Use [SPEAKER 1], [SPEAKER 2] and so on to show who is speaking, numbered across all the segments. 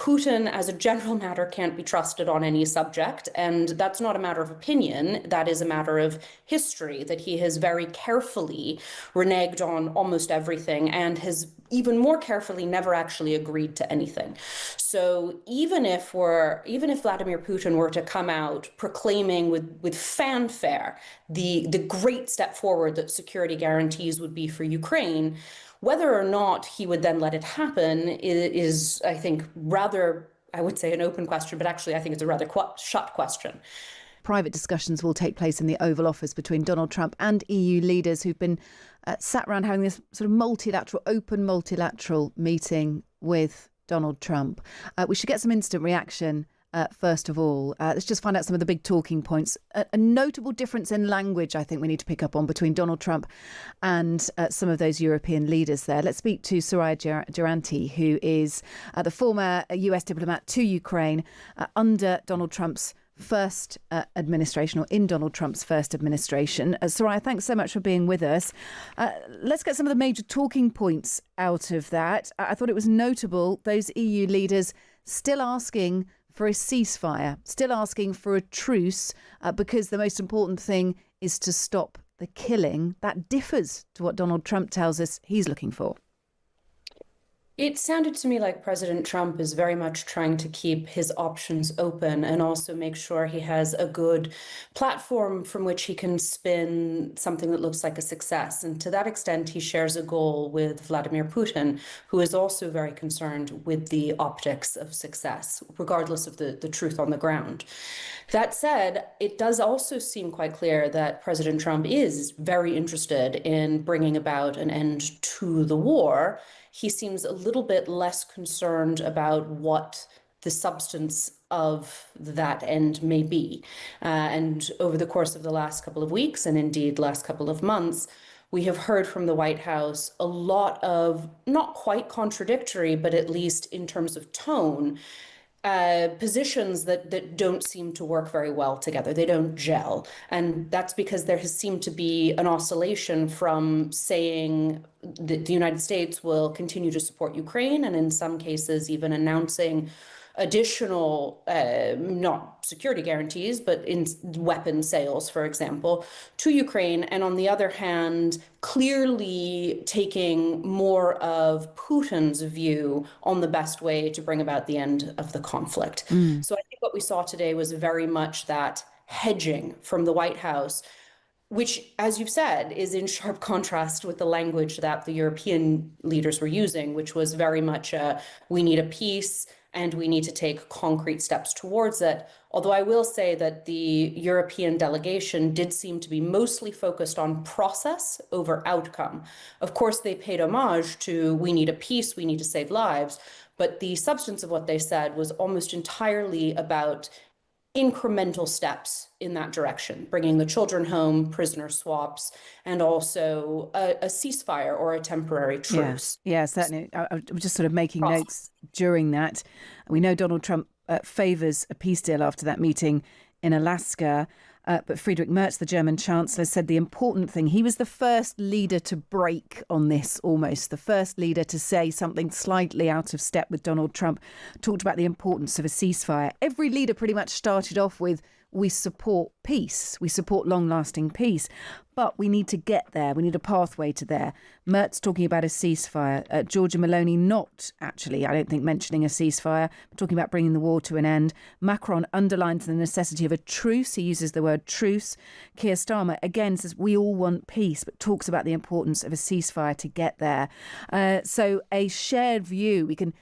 [SPEAKER 1] Putin, as a general matter, can't be trusted on any subject. And that's not a matter of opinion. That is a matter of history, that he has very carefully reneged on almost everything and has even more carefully never actually agreed to anything. So even if Vladimir Putin were to come out proclaiming with fanfare the great step forward that security guarantees would be for Ukraine, whether or not he would then let it happen is, I think, rather, I would say, an open question, but actually I think it's a rather shut question.
[SPEAKER 2] Private discussions will take place in the Oval Office between Donald Trump and EU leaders who've been sat around having this sort of open multilateral meeting with Donald Trump. We should get some instant reaction. First of all, let's just find out some of the big talking points. A notable difference in language, I think we need to pick up on between Donald Trump and some of those European leaders there. Let's speak to Suriya Jayanti, who is the former US diplomat to Ukraine under Donald Trump's first administration, or in Donald Trump's first administration. Suriya, thanks so much for being with us. Let's get some of the major talking points out of that. I thought it was notable, those EU leaders still asking for a ceasefire, still asking for a truce, because the most important thing is to stop the killing. That differs to what Donald Trump tells us he's looking for.
[SPEAKER 1] It sounded to me like President Trump is very much trying to keep his options open and also make sure he has a good platform from which he can spin something that looks like a success. And to that extent, he shares a goal with Vladimir Putin, who is also very concerned with the optics of success, regardless of the truth on the ground. That said, it does also seem quite clear that President Trump is very interested in bringing about an end to the war. He seems a little bit less concerned about what the substance of that end may be. And over the course of the last couple of weeks, and indeed last couple of months, we have heard from the White House a lot of not quite contradictory, but at least in terms of tone, positions that don't seem to work very well together. They don't gel. And that's because there has seemed to be an oscillation from saying that the United States will continue to support Ukraine, and in some cases even announcing additional, not security guarantees, but in weapon sales, for example, to Ukraine. And on the other hand, clearly taking more of Putin's view on the best way to bring about the end of the conflict. So I think what we saw today was very much that hedging from the White House, which, as you've said, is in sharp contrast with the language that the European leaders were using, which was very much we need a peace and we need to take concrete steps towards it. Although I will say that the European delegation did seem to be mostly focused on process over outcome. Of course, they paid homage to we need a peace, we need to save lives, but the substance of what they said was almost entirely about incremental steps in that direction, bringing the children home, prisoner swaps, and also a ceasefire or a temporary truce.
[SPEAKER 2] Yeah, certainly. I was just sort of making notes during that. We know Donald Trump favours a peace deal after that meeting in Alaska. But Friedrich Merz, the German Chancellor, said the important thing, he was the first leader to break on this almost, the first leader to say something slightly out of step with Donald Trump, talked about the importance of a ceasefire. Every leader pretty much started off with, we support peace, we support long-lasting peace, but we need to get there. We need a pathway to there. Merz talking about a ceasefire. Giorgia Meloni not actually, I don't think, mentioning a ceasefire, talking about bringing the war to an end. Macron underlines the necessity of a truce. He uses the word truce. Keir Starmer again says we all want peace, but talks about the importance of a ceasefire to get there. So a shared view. We can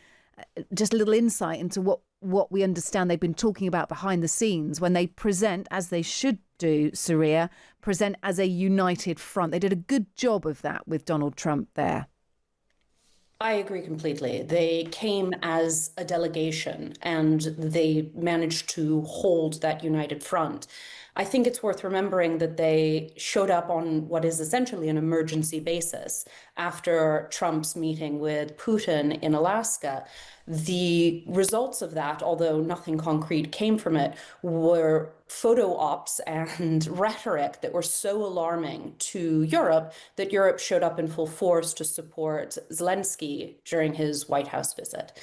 [SPEAKER 2] just a little insight into what we understand they've been talking about behind the scenes when they present, as they should do, Suriya, present as a united front. They did a good job of that with Donald Trump there.
[SPEAKER 1] I agree completely. They came as a delegation and they managed to hold that united front. I think it's worth remembering that they showed up on what is essentially an emergency basis after Trump's meeting with Putin in Alaska. The results of that, although nothing concrete came from it, were photo ops and rhetoric that were so alarming to Europe that Europe showed up in full force to support Zelensky during his White House visit.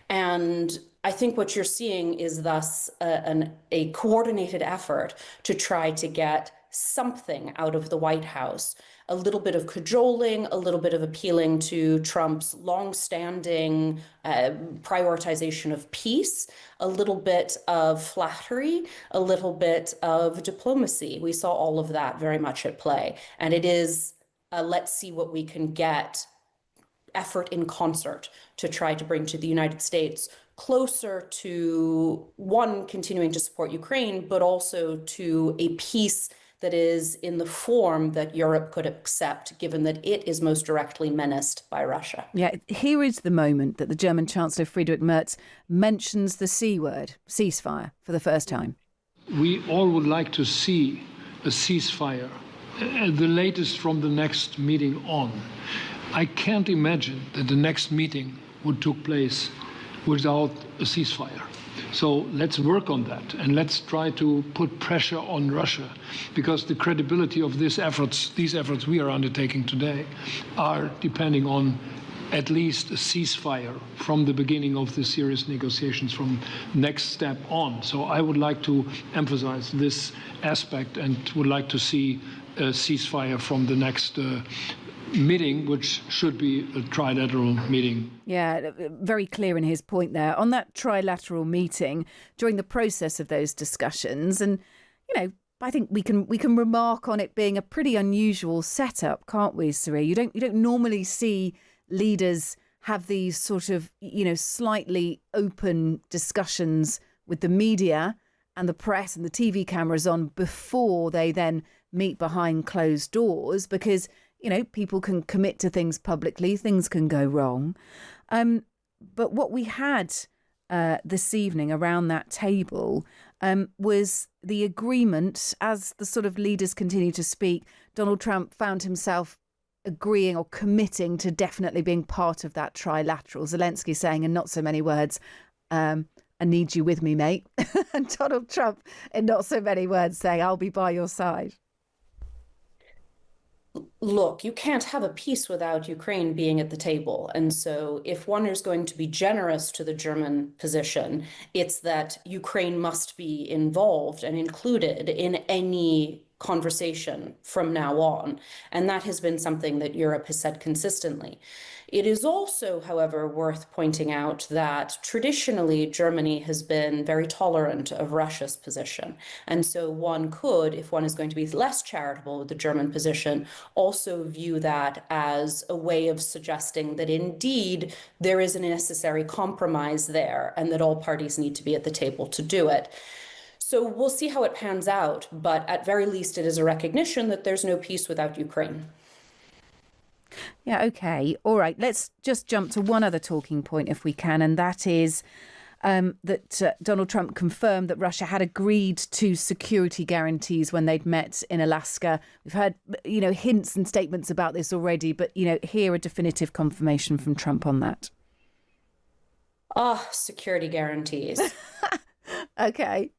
[SPEAKER 1] And I think what you're seeing is thus a coordinated effort to try to get something out of the White House, a little bit of cajoling, a little bit of appealing to Trump's longstanding prioritization of peace, a little bit of flattery, a little bit of diplomacy. We saw all of that very much at play. And it is let's see what we can get effort in concert to try to bring to the United States closer to, one, continuing to support Ukraine, but also to a peace that is in the form that Europe could accept, given that it is most directly menaced by Russia.
[SPEAKER 2] Yeah, here is the moment that the German Chancellor Friedrich Merz mentions the C word, ceasefire, for the first time.
[SPEAKER 3] We all would like to see a ceasefire, the latest from the next meeting on. I can't imagine that the next meeting would take place without a ceasefire. So let's work on that, and let's try to put pressure on Russia, because the credibility of these efforts we are undertaking today are depending on at least a ceasefire from the beginning of the serious negotiations from next step on. So I would like to emphasize this aspect and would like to see a ceasefire from the next meeting, which should be a trilateral meeting.
[SPEAKER 2] Yeah, very clear in his point there. On that trilateral meeting, during the process of those discussions, and, you know, I think we can remark on it being a pretty unusual setup, can't we, Suriya? You don't normally see leaders have these sort of, you know, slightly open discussions with the media and the press and the TV cameras on before they then meet behind closed doors, because, you know, people can commit to things publicly, things can go wrong. But what we had this evening around that table was the agreement. As the sort of leaders continue to speak, Donald Trump found himself agreeing or committing to definitely being part of that trilateral. Zelensky saying in not so many words, I need you with me, mate. And Donald Trump in not so many words saying, I'll be by your side.
[SPEAKER 1] Look, you can't have a peace without Ukraine being at the table. And so if one is going to be generous to the German position, it's that Ukraine must be involved and included in any conversation from now on. And that has been something that Europe has said consistently. It is also, however, worth pointing out that traditionally Germany has been very tolerant of Russia's position. And so one could, if one is going to be less charitable with the German position, also view that as a way of suggesting that indeed there is a necessary compromise there and that all parties need to be at the table to do it. So we'll see how it pans out, but at very least it is a recognition that there's no peace without Ukraine.
[SPEAKER 2] Yeah, OK. All right. Let's just jump to one other talking point, if we can, and that is that Donald Trump confirmed that Russia had agreed to security guarantees when they'd met in Alaska. We've heard, you know, hints and statements about this already, but, you know, here a definitive confirmation from Trump on that.
[SPEAKER 1] Security guarantees.
[SPEAKER 2] OK.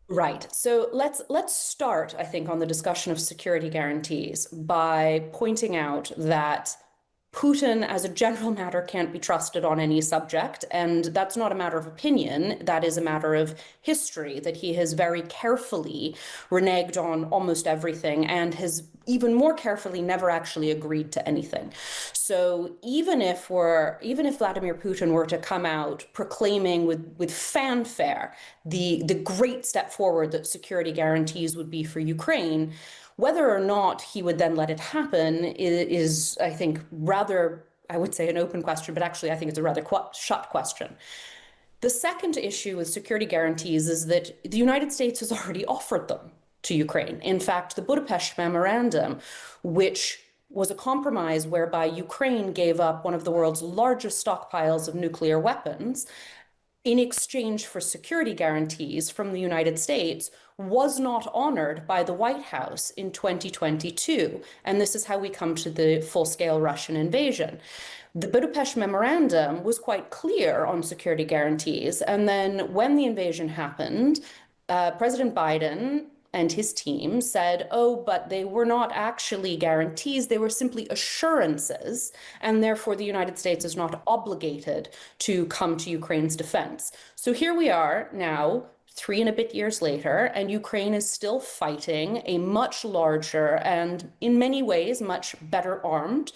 [SPEAKER 1] Right. So let's start, I think, on the discussion of security guarantees by pointing out that Putin, as a general matter, can't be trusted on any subject. And that's not a matter of opinion. That is a matter of history, that he has very carefully reneged on almost everything and has even more carefully never actually agreed to anything. So even if Vladimir Putin were to come out proclaiming with fanfare the great step forward that security guarantees would be for Ukraine, whether or not he would then let it happen is, I think, rather, I would say, an open question, but actually I think it's a rather shut question. The second issue with security guarantees is that the United States has already offered them to Ukraine. In fact, the Budapest Memorandum, which was a compromise whereby Ukraine gave up one of the world's largest stockpiles of nuclear weapons in exchange for security guarantees from the United States, was not honored by the White House in 2022. And this is how we come to the full-scale Russian invasion. The Budapest Memorandum was quite clear on security guarantees. And then when the invasion happened, President Biden and his team said, oh, but they were not actually guarantees, they were simply assurances, and therefore the United States is not obligated to come to Ukraine's defense. So here we are now, 3 and a bit years later, and Ukraine is still fighting a much larger and in many ways much better armed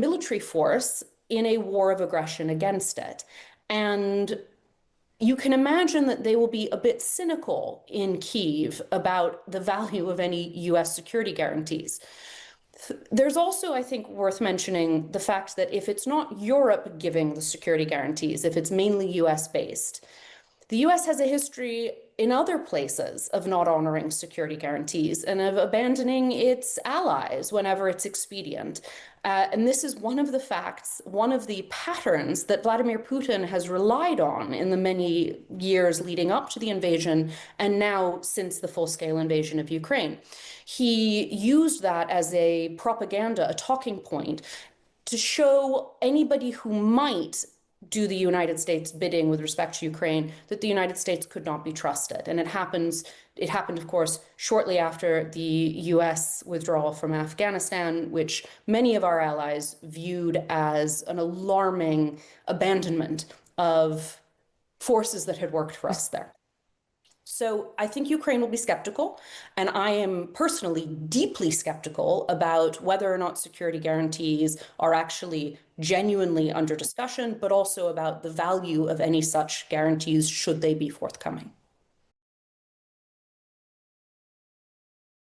[SPEAKER 1] military force in a war of aggression against it. And you can imagine that they will be a bit cynical in Kyiv about the value of any US security guarantees. There's also, I think, worth mentioning the fact that if it's not Europe giving the security guarantees, if it's mainly US based, the US has a history in other places of not honoring security guarantees and of abandoning its allies whenever it's expedient. And this is one of the facts, one of the patterns that Vladimir Putin has relied on in the many years leading up to the invasion and now since the full-scale invasion of Ukraine. He used that as a propaganda, a talking point, to show anybody who might do the United States bidding with respect to Ukraine that the United States could not be trusted. And it happened, of course, shortly after the US withdrawal from Afghanistan, which many of our allies viewed as an alarming abandonment of forces that had worked for us there. So I think Ukraine will be skeptical, and I am personally deeply skeptical about whether or not security guarantees are actually genuinely under discussion, but also about the value of any such guarantees should they be forthcoming.